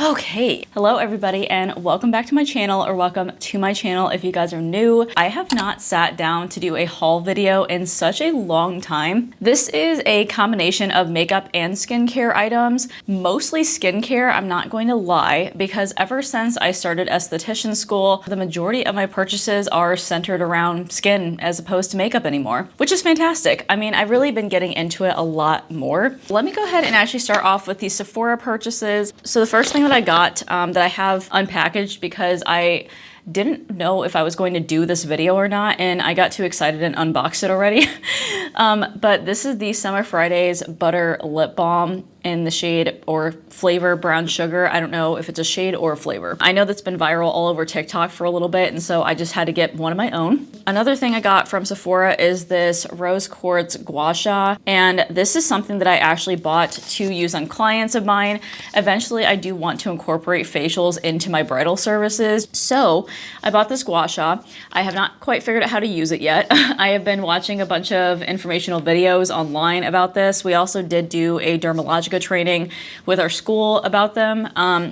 Okay, hello everybody and welcome back to my channel, or welcome to my channel if you guys are new. I have not sat down to do a haul video in such a long time. This is a combination of makeup and skincare items, mostly skincare, I'm not going to lie, because ever since I started esthetician school, the majority of my purchases are centered around skin as opposed to makeup anymore, which is fantastic. I mean, I've really been getting into it a lot more. Let me go ahead and actually start off with the Sephora purchases. So the first thing that I got that I have unpackaged because I didn't know if I was going to do this video or not, and I got too excited and unboxed it already. But this is the Summer Fridays Butter Lip Balm in the shade or flavor Brown Sugar. I don't know if it's a shade or a flavor. I know that's been viral all over TikTok for a little bit, and so I just had to get one of my own. Another thing I got from Sephora is this Rose Quartz Gua Sha, and this is something that I actually bought to use on clients of mine. Eventually, I do want to incorporate facials into my bridal services, so I bought this Gua Sha. I have not quite figured out how to use it yet. I have been watching a bunch of informational videos online about this. We also did do a Dermalogica training with our school about them,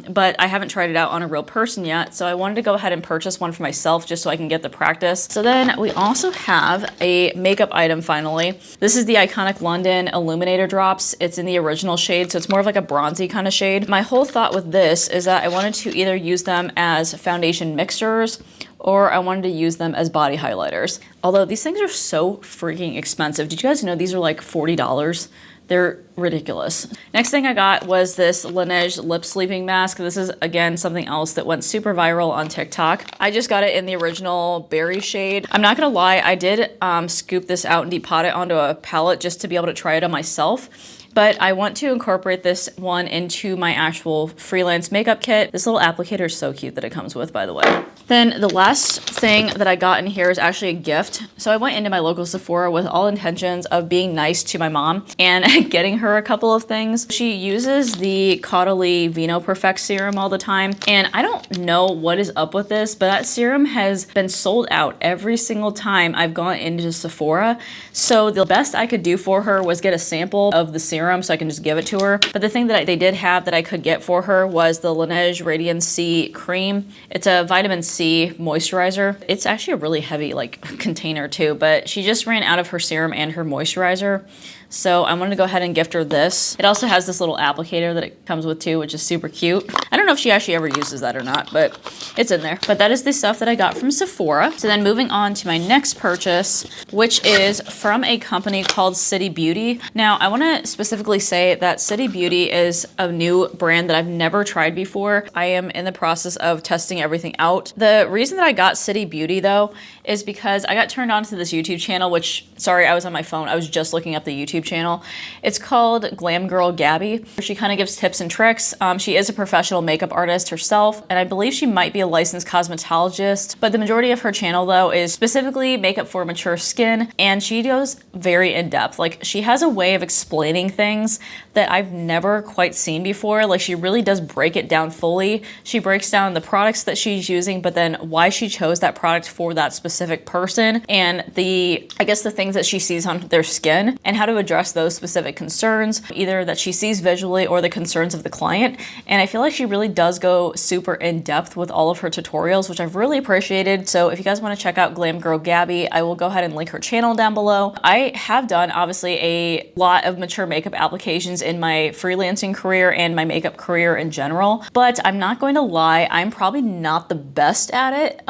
but I haven't tried it out on a real person yet, so I wanted to go ahead and purchase one for myself just so I can get the practice. So then we also have a makeup item finally. This is the iconic London Illuminator Drops. It's in the original shade, so it's more of like a bronzy kind of shade. My whole thought with this is that I wanted to either use them as foundation mixers or I wanted to use them as body highlighters. Although these things are so freaking expensive. Did you guys know these are like $40? They're ridiculous. Next thing I got was this Laneige lip sleeping mask. This is again something else that went super viral on TikTok. I just got it in the original berry shade. I'm not gonna lie, I did scoop this out and depot it onto a palette just to be able to try it on myself. But I want to incorporate this one into my actual freelance makeup kit. This little applicator is so cute that it comes with, by the way. Then the last thing that I got in here is actually a gift. So I went into my local Sephora with all intentions of being nice to my mom and getting her a couple of things. She uses the Caudalie Vino Perfect serum all the time, and I don't know what is up with this, but that serum has been sold out every single time I've gone into Sephora. So the best I could do for her was get a sample of the serum so I can just give it to her. But the thing that they did have that I could get for her was the Laneige Radiance C cream. It's a vitamin C moisturizer. It's actually a really heavy like container too, but she just ran out of her serum and her moisturizer. So I wanted to go ahead and gift her this. It also has this little applicator that it comes with too, which is super cute. I don't know if she actually ever uses that or not, but it's in there. But that is the stuff that I got from Sephora. So then moving on to my next purchase, which is from a company called City Beauty. Now I want to specifically say that City Beauty is a new brand that I've never tried before. I am in the process of testing everything out. The reason that I got City Beauty though is because I got turned on to this YouTube channel, which, sorry, I was on my phone. I was just looking up the YouTube channel. It's called Glam Girl Gabby. She kind of gives tips and tricks. She is a professional makeup artist herself, and I believe she might be a licensed cosmetologist, but the majority of her channel though is specifically makeup for mature skin, and she goes very in-depth. Like, she has a way of explaining things that I've never quite seen before. Like, she really does break it down fully. She breaks down the products that she's using, but then why she chose that product for that specific person, and I guess the things that she sees on their skin, and how to address those specific concerns, either that she sees visually or the concerns of the client. And I feel like she really does go super in depth with all of her tutorials, which I've really appreciated. So if you guys want to check out Glam Girl Gabby, I will go ahead and link her channel down below. I have done obviously a lot of mature makeup applications in my freelancing career and my makeup career in general, but I'm not going to lie, I'm probably not the best at it.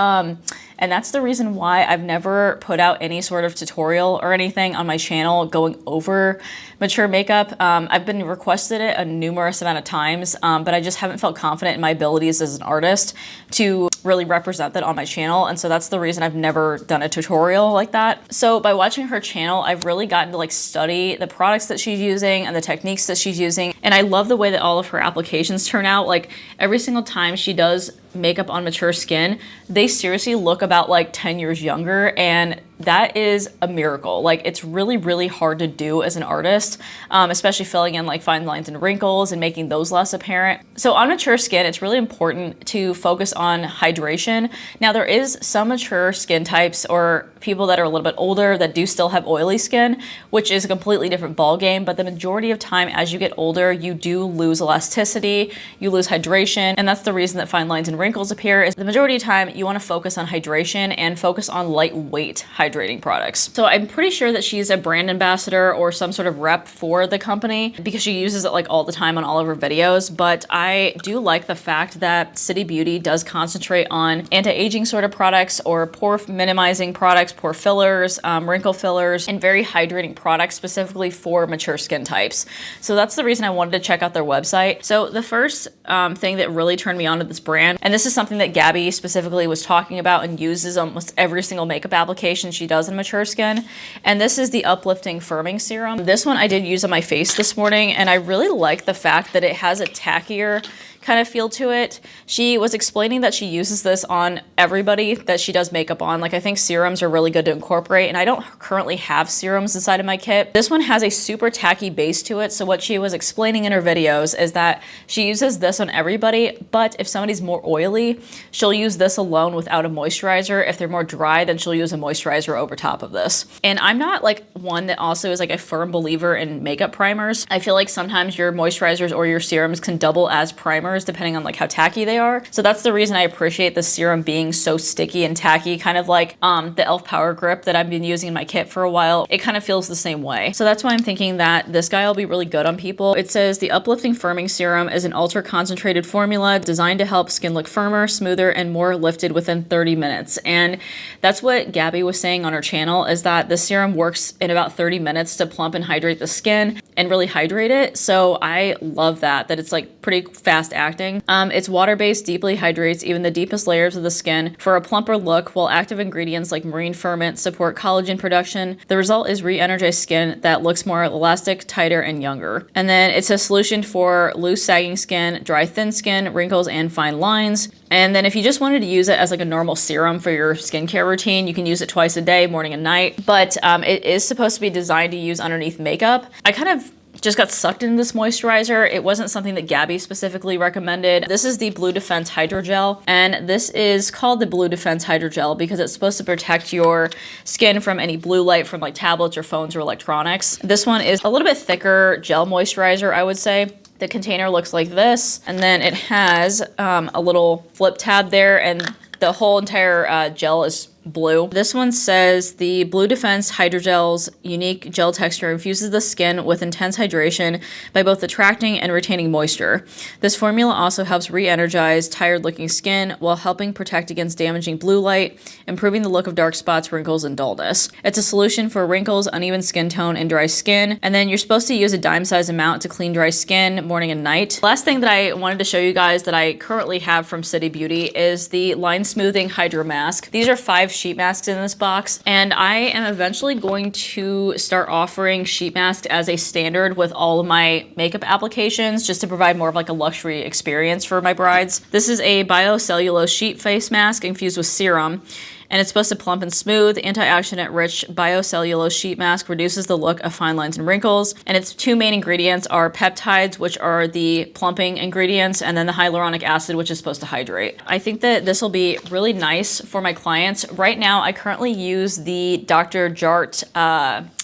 And that's the reason why I've never put out any sort of tutorial or anything on my channel going over mature makeup. I've been requested it a numerous amount of times, but I just haven't felt confident in my abilities as an artist to really represent that on my channel. And so that's the reason I've never done a tutorial like that. So by watching her channel, I've really gotten to like study the products that she's using and the techniques that she's using. And I love the way that all of her applications turn out. Like, every single time she does makeup on mature skin, they seriously look about like 10 years younger, and that is a miracle. Like, it's really, really hard to do as an artist, especially filling in like fine lines and wrinkles and making those less apparent. So on mature skin, it's really important to focus on hydration. Now, there is some mature skin types or people that are a little bit older that do still have oily skin, which is a completely different ballgame. But the majority of time as you get older, you do lose elasticity, you lose hydration. And that's the reason that fine lines and wrinkles appear, is the majority of time you want to focus on hydration and focus on lightweight hydrating products. So I'm pretty sure that she's a brand ambassador or some sort of rep for the company because she uses it like all the time on all of her videos. But I do like the fact that City Beauty does concentrate on anti-aging sort of products or pore minimizing products, pore fillers, wrinkle fillers, and very hydrating products specifically for mature skin types. So that's the reason I wanted to check out their website. So the first thing that really turned me on to this brand, and this is something that Gabby specifically was talking about and uses almost every single makeup application she does in mature skin, and this is the Uplifting Firming Serum. This one I did use on my face this morning, and I really like the fact that it has a tackier kind of feel to it. She was explaining that she uses this on everybody that she does makeup on. Like, I think serums are really good to incorporate, and I don't currently have serums inside of my kit. This one has a super tacky base to it. So what she was explaining in her videos is that she uses this on everybody, but if somebody's more oily, she'll use this alone without a moisturizer. If they're more dry, then she'll use a moisturizer over top of this. And I'm not like one that also is like a firm believer in makeup primers. I feel like sometimes your moisturizers or your serums can double as primers depending on like how tacky they are. So that's the reason I appreciate the serum being so sticky and tacky, kind of like the e.l.f. Power Grip that I've been using in my kit for a while. It kind of feels the same way. So that's why I'm thinking that this guy will be really good on people. It says the Uplifting Firming Serum is an ultra concentrated formula designed to help skin look firmer, smoother, and more lifted within 30 minutes. And that's what Gabby was saying on her channel, is that the serum works in about 30 minutes to plump and hydrate the skin and really hydrate it. So I love that it's like pretty fast acting. It's water-based, deeply hydrates even the deepest layers of the skin for a plumper look, while active ingredients like marine ferment support collagen production. The result is re-energized skin that looks more elastic, tighter, and younger. And then it's a solution for loose, sagging skin, dry, thin skin, wrinkles, and fine lines. And then if you just wanted to use it as like a normal serum for your skincare routine, you can use it twice a day, morning and night. But it is supposed to be designed to use underneath makeup. I kind of just got sucked into this moisturizer. It wasn't something that Gabby specifically recommended. This is the Blue Defense Hydrogel, and this is called the Blue Defense Hydrogel because it's supposed to protect your skin from any blue light from like tablets or phones or electronics. This one is a little bit thicker gel moisturizer, I would say. The container looks like this, and then it has a little flip tab there, and the whole entire gel is blue. This one says the Blue Defense Hydrogel's unique gel texture infuses the skin with intense hydration by both attracting and retaining moisture. This formula also helps re-energize tired-looking skin while helping protect against damaging blue light, improving the look of dark spots, wrinkles, and dullness. It's a solution for wrinkles, uneven skin tone, and dry skin. And then you're supposed to use a dime-size amount to clean dry skin morning and night. Last thing that I wanted to show you guys that I currently have from City Beauty is the Line Smoothing Hydro Mask. These are 5 sheet masks in this box, and I am eventually going to start offering sheet masks as a standard with all of my makeup applications, just to provide more of like a luxury experience for my brides. This is a biocellulose sheet face mask infused with serum, and it's supposed to plump and smooth. Antioxidant-rich biocellulose sheet mask reduces the look of fine lines and wrinkles. And its 2 main ingredients are peptides, which are the plumping ingredients, and then the hyaluronic acid, which is supposed to hydrate. I think that this will be really nice for my clients. Right now, I currently use the Dr. Jart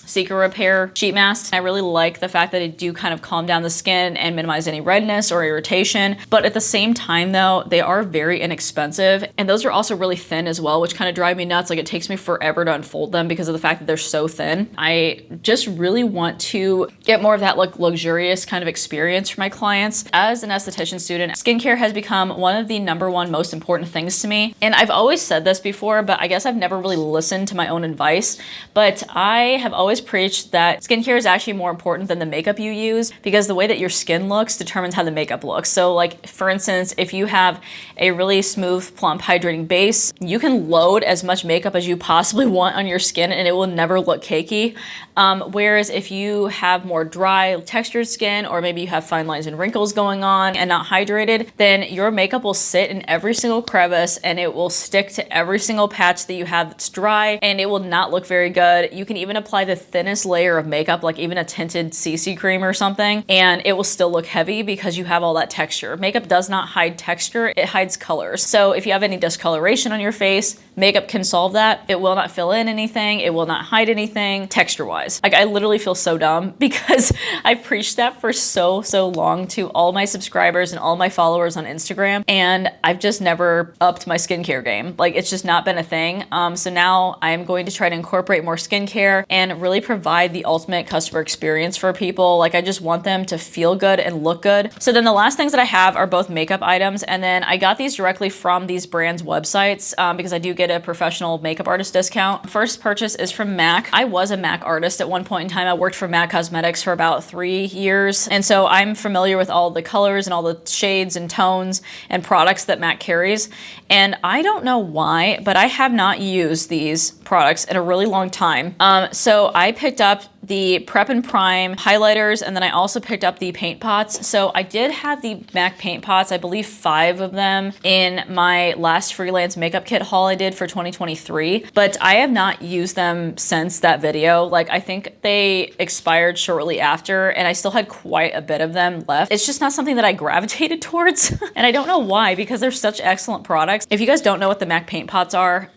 Secret Repair sheet masks. I really like the fact that they do kind of calm down the skin and minimize any redness or irritation. But at the same time though, they are very inexpensive. And those are also really thin as well, which kind of drive me nuts. Like, it takes me forever to unfold them because of the fact that they're so thin. I just really want to get more of that like luxurious kind of experience for my clients. As an esthetician student, skincare has become one of the #1 most important things to me. And I've always said this before, but I guess I've never really listened to my own advice. But I have always preach that skincare is actually more important than the makeup you use, because the way that your skin looks determines how the makeup looks. So like, for instance, if you have a really smooth, plump, hydrating base, you can load as much makeup as you possibly want on your skin and it will never look cakey. Whereas if you have more dry, textured skin, or maybe you have fine lines and wrinkles going on and not hydrated, then your makeup will sit in every single crevice and it will stick to every single patch that you have that's dry, and it will not look very good. You can even apply the thinnest layer of makeup, like even a tinted CC cream or something, and it will still look heavy because you have all that texture. Makeup does not hide texture, it hides colors. So if you have any discoloration on your face, makeup can solve that. It will not fill in anything, it will not hide anything texture-wise. Like, I literally feel so dumb because I preached that for so long to all my subscribers and all my followers on Instagram, and I've just never upped my skincare game. Like, it's just not been a thing. So now I'm going to try to incorporate more skincare and really provide the ultimate customer experience for people. Like, I just want them to feel good and look good. So then the last things that I have are both makeup items, and then I got these directly from these brands' websites because I do get a professional makeup artist discount. First purchase is from MAC. I was a MAC artist at one point in time. I worked for MAC Cosmetics for about 3 years, and so I'm familiar with all the colors and all the shades and tones and products that MAC carries. And I don't know why, but I have not used these products in a really long time. So I picked up the Prep and Prime highlighters, and then I also picked up the paint pots. So I did have the MAC paint pots, I believe 5 of them, in my last freelance makeup kit haul I did for 2023, but I have not used them since that video. Like, I think they expired shortly after, and I still had quite a bit of them left. It's just not something that I gravitated towards, and I don't know why, because they're such excellent products. If you guys don't know what the MAC paint pots are,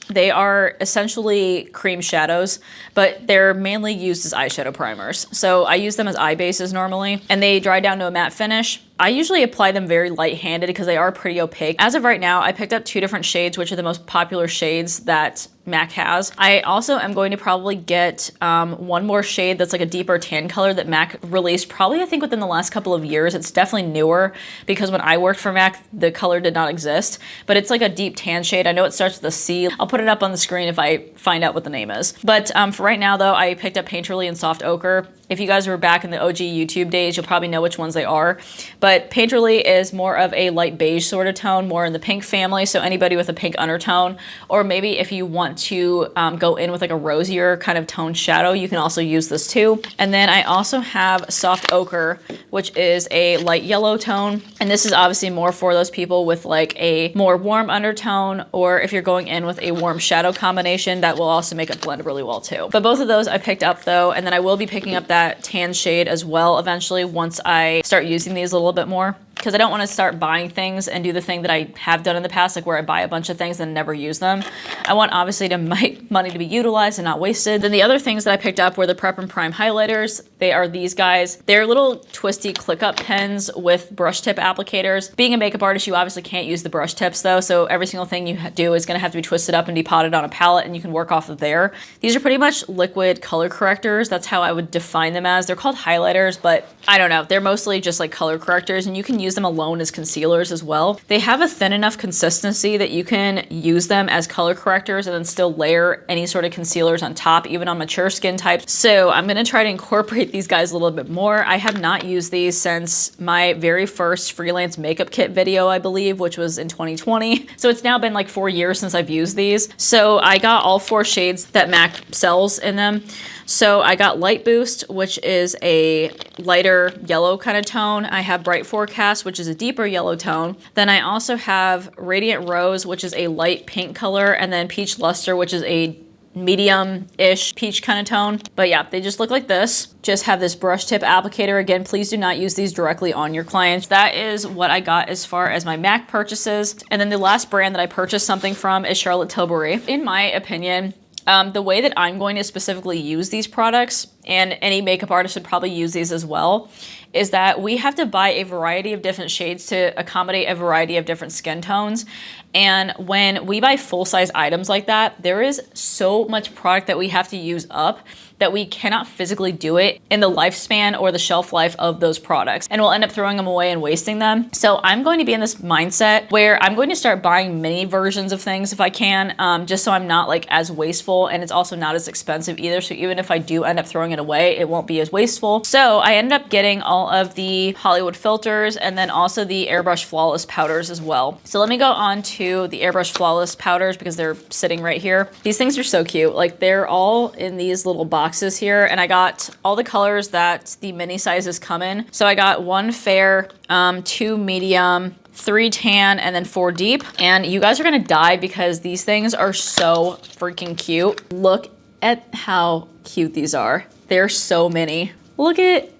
they are essentially cream shadows, but they're mainly used as eyeshadow primers. So I use them as eye bases normally, and they dry down to a matte finish. I usually apply them very light-handed because they are pretty opaque. As of right now, I picked up 2 different shades, which are the most popular shades that MAC has. I also am going to probably get one more shade that's like a deeper tan color that MAC released probably, I think, within the last couple of years. It's definitely newer because when I worked for MAC, the color did not exist, but it's like a deep tan shade. I know it starts with a C. I'll put it up on the screen if I find out what the name is. But for right now though, I picked up Painterly and Soft Ochre. If you guys were back in the OG YouTube days, you'll probably know which ones they are. But Painterly is more of a light beige sort of tone, more in the pink family. So anybody with a pink undertone, or maybe if you want to go in with like a rosier kind of toned shadow, you can also use this too. And then I also have Soft Ochre, which is a light yellow tone. And this is obviously more for those people with like a more warm undertone, or if you're going in with a warm shadow combination, that will also make it blend really well too. But both of those I picked up though, and then I will be picking up that tan shade as well eventually once I start using these a little bit more, because I don't want to start buying things and do the thing that I have done in the past, like where I buy a bunch of things and never use them. I want obviously to make money to be utilized and not wasted. Then the other things that I picked up were the Prep and Prime highlighters. They are these guys. They're little twisty click up pens with brush tip applicators. Being a makeup artist, you obviously can't use the brush tips though, so every single thing you do is going to have to be twisted up and depotted on a palette, and you can work off of there. These are pretty much liquid color correctors. That's how I would define them as. They're called highlighters, but I don't know. They're mostly just like color correctors, and you can use them alone as concealers as well. They have a thin enough consistency that you can use them as color correctors and then still layer any sort of concealers on top, even on mature skin types. So I'm going to try to incorporate these guys a little bit more. I have not used these since my very first freelance makeup kit video, I believe, which was in 2020. So it's now been like 4 years since I've used these. So I got all 4 shades that MAC sells in them. So I got Light Boost, which is a lighter yellow kind of tone. I have Bright Forecast, which is a deeper yellow tone. Then I also have Radiant Rose, which is a light pink color, and then Peach Luster, which is a medium-ish peach kind of tone. But yeah, they just look like this. Just have this brush tip applicator. Again, please do not use these directly on your clients. That is what I got as far as my MAC purchases. And then the last brand that I purchased something from is Charlotte Tilbury. In my opinion, the way that I'm going to specifically use these products, and any makeup artist would probably use these as well, is that we have to buy a variety of different shades to accommodate a variety of different skin tones. And when we buy full-size items like that, there is so much product that we have to use up that we cannot physically do it in the lifespan or the shelf life of those products, and we'll end up throwing them away and wasting them. So I'm going to be in this mindset where I'm going to start buying mini versions of things if I can, just so I'm not like as wasteful, and it's also not as expensive either. So even if I do end up throwing it away, it won't be as wasteful. So I ended up getting all of the Hollywood filters and then also the Airbrush Flawless powders as well. So let me go on to the Airbrush Flawless powders because they're sitting right here. These things are so cute. Like, they're all in these little boxes here, and I got all the colors that the mini sizes come in. So I got 1 fair, 2 medium, 3 tan, and then 4 deep. And you guys are gonna die because these things are so freaking cute. Look at how cute these are. They're so mini. Look at,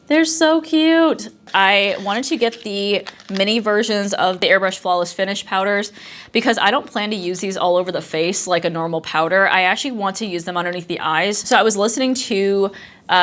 they're so cute. I wanted to get the mini versions of the Airbrush Flawless Finish powders because I don't plan to use these all over the face like a normal powder. I actually want to use them underneath the eyes. So I was listening to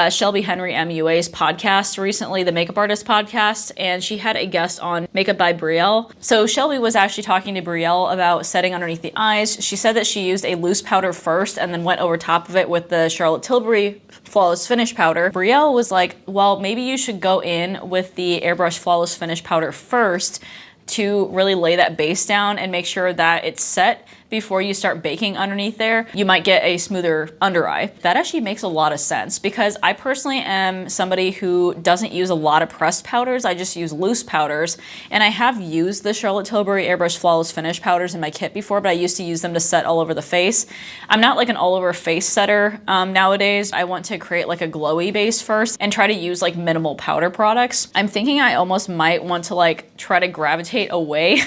Shelby Henry MUA's podcast recently, the Makeup Artist podcast, and she had a guest on Makeup by Brielle. So Shelby was actually talking to Brielle about setting underneath the eyes. She said that she used a loose powder first and then went over top of it with the Charlotte Tilbury Flawless Finish powder. Brielle was like, well, maybe you should go in with the Airbrush Flawless Finish powder first to really lay that base down and make sure that it's set before you start baking underneath there. You might get a smoother under eye. That actually makes a lot of sense because I personally am somebody who doesn't use a lot of pressed powders. I just use loose powders, and I have used the Charlotte Tilbury Airbrush Flawless Finish powders in my kit before, but I used to use them to set all over the face. I'm not like an all over face setter nowadays. I want to create like a glowy base first and try to use like minimal powder products. I'm thinking I almost might want to like try to gravitate away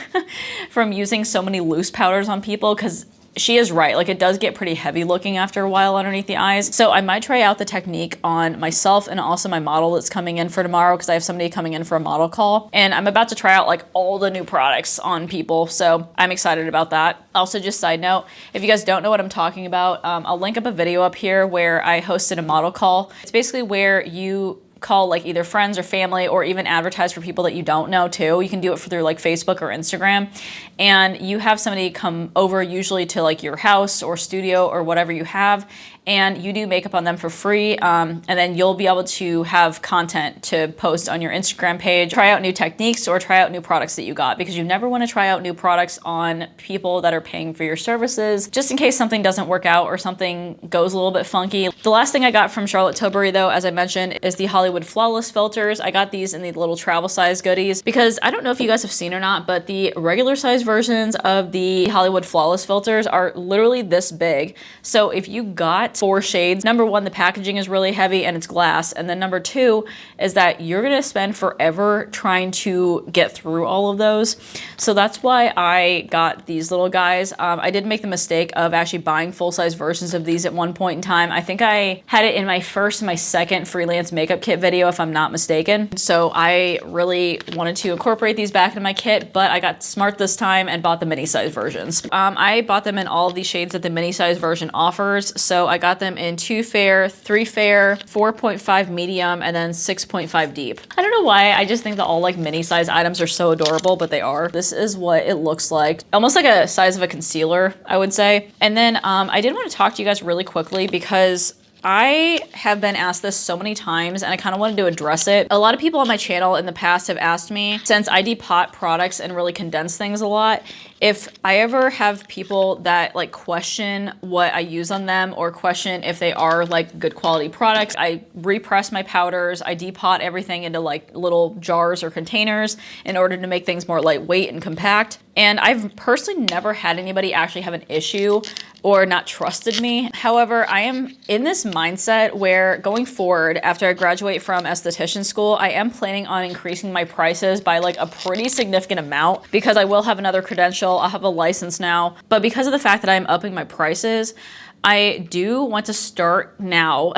from using so many loose powders on people, because she is right, like it does get pretty heavy looking after a while underneath the eyes. So I might try out the technique on myself and also my model that's coming in for tomorrow, because I have somebody coming in for a model call, and I'm about to try out like all the new products on people. So I'm excited about that. Also, just side note, if you guys don't know what I'm talking about, I'll link up a video up here where I hosted a model call. It's basically where you call like either friends or family, or even advertise for people that you don't know too. You can do it through like Facebook or Instagram, and you have somebody come over usually to like your house or studio or whatever you have, and you do makeup on them for free, and then you'll be able to have content to post on your Instagram page, try out new techniques or try out new products that you got, because you never want to try out new products on people that are paying for your services, just in case something doesn't work out or something goes a little bit funky. The last thing I got from Charlotte Tilbury though, as I mentioned, is the Hollywood Flawless filters. I got these in the little travel size goodies because I don't know if you guys have seen or not, but the regular size versions of the Hollywood Flawless filters are literally this big. So if you got 4 shades, number one, the packaging is really heavy and it's glass, and then number two is that you're gonna spend forever trying to get through all of those. So that's why I got these little guys. I did make the mistake of actually buying full-size versions of these at one point in time. I think I had it in my first and my second freelance makeup kit video, if I'm not mistaken. So I really wanted to incorporate these back into my kit, but I got smart this time and bought the mini size versions. I bought them in all of these shades that the mini size version offers. So I got them in 2 fair, 3 fair, 4.5 medium, and then 6.5 deep. I don't know why, I just think that all like mini size items are so adorable, but they are. This is what it looks like. Almost like a size of a concealer, I would say. And then I did want to talk to you guys really quickly because I have been asked this so many times and I kind of wanted to address it. A lot of people on my channel in the past have asked me, since I depot products and really condense things a lot, if I ever have people that like question what I use on them or question if they are like good quality products. I repress my powders, I depot everything into like little jars or containers in order to make things more lightweight and compact. And I've personally never had anybody actually have an issue or not trusted me. However, I am in this mindset where going forward, after I graduate from esthetician school, I am planning on increasing my prices by like a pretty significant amount, because I will have another credential, I'll have a license now. But because of the fact that I'm upping my prices, I do want to start now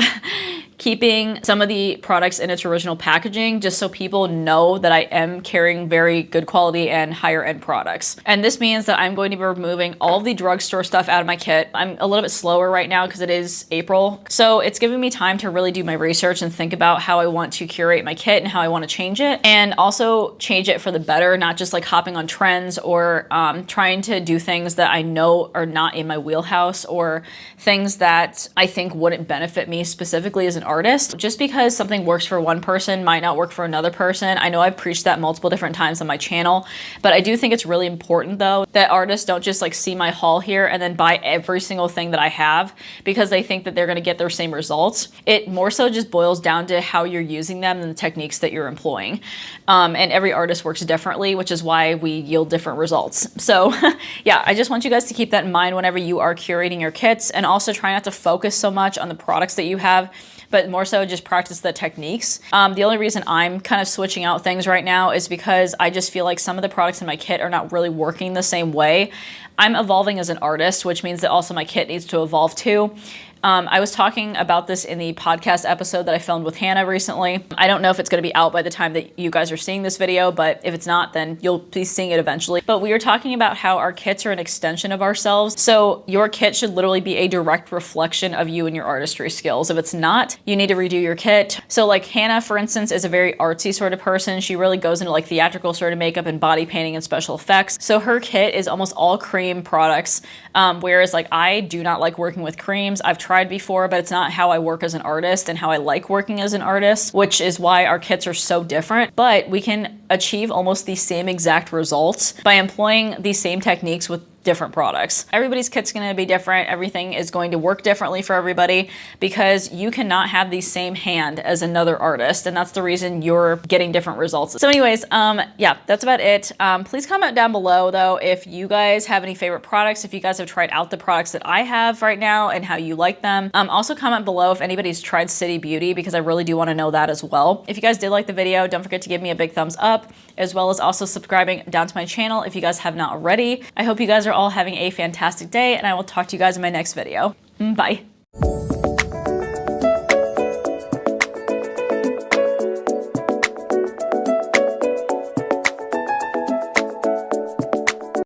keeping some of the products in its original packaging, just so people know that I am carrying very good quality and higher end products. And this means that I'm going to be removing all of the drugstore stuff out of my kit. I'm a little bit slower right now because it is April. So it's giving me time to really do my research and think about how I want to curate my kit and how I want to change it. And also change it for the better, not just like hopping on trends or trying to do things that I know are not in my wheelhouse, or things that I think wouldn't benefit me specifically as an artist. Just because something works for one person might not work for another person. I know I've preached that multiple different times on my channel, but I do think it's really important though that artists don't just like see my haul here and then buy every single thing that I have because they think that they're gonna get their same results. It more so just boils down to how you're using them and the techniques that you're employing. And every artist works differently, which is why we yield different results. So yeah, I just want you guys to keep that in mind whenever you are curating your kits, and also try not to focus so much on the products that you have, but more so just practice the techniques. The only reason I'm kind of switching out things right now is because I just feel like some of the products in my kit are not really working the same way. I'm evolving as an artist, which means that also my kit needs to evolve too. I was talking about this in the podcast episode that I filmed with Hannah recently. I don't know if it's going to be out by the time that you guys are seeing this video, but if it's not, then you'll be seeing it eventually. But we were talking about how our kits are an extension of ourselves. So your kit should literally be a direct reflection of you and your artistry skills. If it's not, you need to redo your kit. So like Hannah, for instance, is a very artsy sort of person. She really goes into like theatrical sort of makeup and body painting and special effects. So her kit is almost all cream products. Whereas like I do not like working with creams. I've tried before, but it's not how I work as an artist and how I like working as an artist, which is why our kits are so different. But we can achieve almost the same exact results by employing the same techniques with different products. Everybody's kit's gonna be different. Everything is going to work differently for everybody because you cannot have the same hand as another artist, and that's the reason you're getting different results. So anyways, yeah, that's about it. Please comment down below though if you guys have any favorite products, if you guys have tried out the products that I have right now and how you like them. Also comment below if anybody's tried City Beauty because I really do want to know that as well. If you guys did like the video, don't forget to give me a big thumbs up, as well as also subscribing down to my channel if you guys have not already. I hope you guys are all having a fantastic day, and I will talk to you guys in my next video. Bye.